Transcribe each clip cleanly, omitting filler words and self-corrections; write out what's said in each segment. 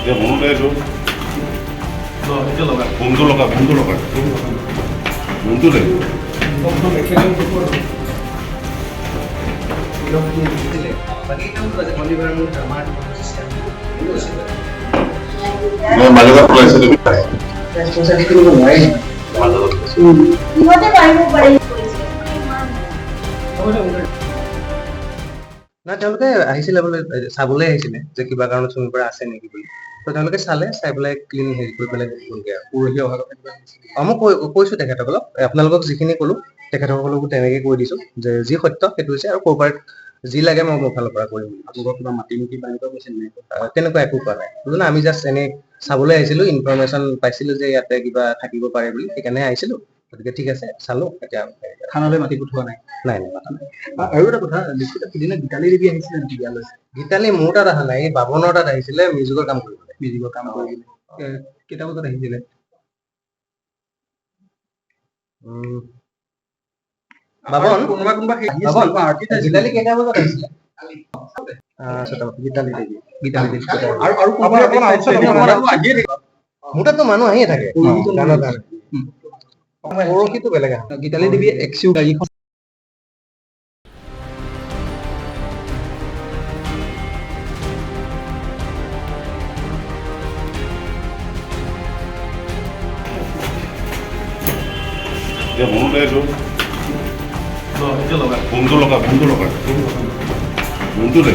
এতিয়া মনতে এইটো ফোনটো লগা ফোনটো দে মাজত ওলাইছে তুমি সিহঁতে পাৰিব পাৰে না তেওঁলোকে আহিছিলে বোলে চাবলৈ আহিছিলে যে কিবা কাৰণত চুমিৰ পৰা আছে নেকি বুলি তো তেওঁলোকে চালে চাই পেলাই ক্লিন হেৰি কৰি পেলাই গ'লগে আৰু পৰহি অহা কথা কিবা হৈছিলে। মই কৈছো তেখেতসকলক আপোনালোকক যিখিনি ক'লো তেখেতসকলকো তেনেকে কৈ দিছো যে যি সত্য সেইটো হৈছে আৰু ক'ৰবাত যি লাগে মই মোৰ ফালৰ পৰা কৰিম বুলি। আপোনালোকৰ কিবা মাটি মুটি বাঢ়িব কৈছে নাই? তেনেকুৱা একো কোৱা নাই বুজিলা আমি জাষ্ট এনেই চাবলৈ আহিছিলো ইনফৰমেশ্যন পাইছিলো যে ইয়াতে কিবা থাকিব পাৰে বুলি সেইকাৰণে আহিছিলো গতিকে ঠিক আছে চালো এতিয়া থানালৈ মাতি পঠোৱা নাই? নাই নাই মাতা নাই। আৰু এটা কথা লিখিত সিদিনা গীতালি দেৱী আহিছিলে নেকি ইয়ালৈ? গীতালি মোৰ তাত অহা নাই এই বাবনৰ তাত আহিছিলে মিউজিকৰ কাম কৰিবলৈ মিউজিকৰ কাম কৰিবলৈ কেইটা বজাত আহিছিলে? বাবন কোনোবা কোনোবা গীতালি কেইটা বজাত আহিছিলে গীতালি দেৱী আৰু মোৰ তাততো মানুহ আহিয়ে থাকে গানৰ কাৰণে পৰহিটো বেলেগ আহে গীতালি দেৱী এক্সিউ গাড়ীখন এতিয়া মনতে এইটো ফোনটো লগা ফোনটো দে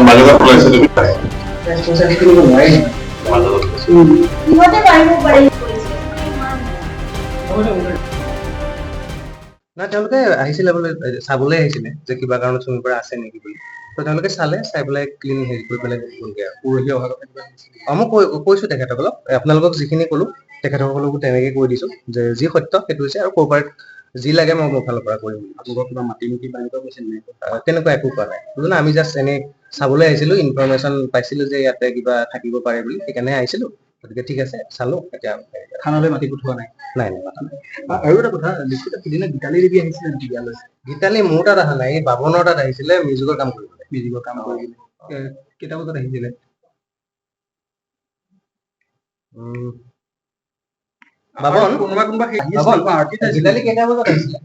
মাজত ওলাইছে তুমি সিহঁতে পাৰিব পাৰে না তেওঁলোকে আহিছিলে বোলে চাবলৈ আহিছিলে যে কিবা কাৰণত চুমিৰ পৰা আছে নেকি বুলি তো তেওঁলোকে চালে চাই পেলাই ক্লিন হেৰি কৰি পেলাই গ'লগে আৰু পৰহি অহা কথা কিবা হৈছিলে। মই কৈছো তেখেতসকলক আপোনালোকক যিখিনি ক'লো তেখেতসকলকো তেনেকে কৈ দিছো যে যি সত্য সেইটো হৈছে আৰু ক'ৰবাত যি লাগে মই মোৰ ফালৰ পৰা কৰিম বুলি। আপোনালোকৰ কিবা মাটি মুটি বাঢ়িব কৈছে নাই? তেনেকুৱা একো কোৱা নাই বুজিলা আমি জাষ্ট এনেই চাবলৈ আহিছিলো ইনফৰমেশ্যন পাইছিলো যে ইয়াতে কিবা থাকিব পাৰে বুলি সেইকাৰণে আহিছিলো গতিকে ঠিক আছে চালো এতিয়া থানালৈ মাতি পঠোৱা নাই? নাই নাই মাতা নাই। আৰু এটা কথা লিখিত সিদিনা গীতালি দেৱী আহিছিলে নেকি ইয়ালৈ? গীতালি মোৰ তাত অহা নাই এই বাবনৰ তাত আহিছিলে মিউজিকৰ কাম কৰিবলৈ মিউজিকৰ কাম কৰিবলৈ কেইটা বজাত আহিছিলে? বাবন কোনোবা কোনোবা গীতালি কেইটা বজাত আহিছিলে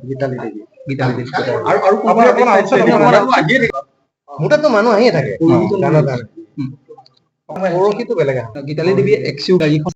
গীতালি দেৱী আৰু মোৰ তাততো মানুহ আহিয়ে থাকে গানৰ কাৰণে পৰহিটো বেলেগ আহে গীতালি দেৱী এক্সিউ গাড়ীখন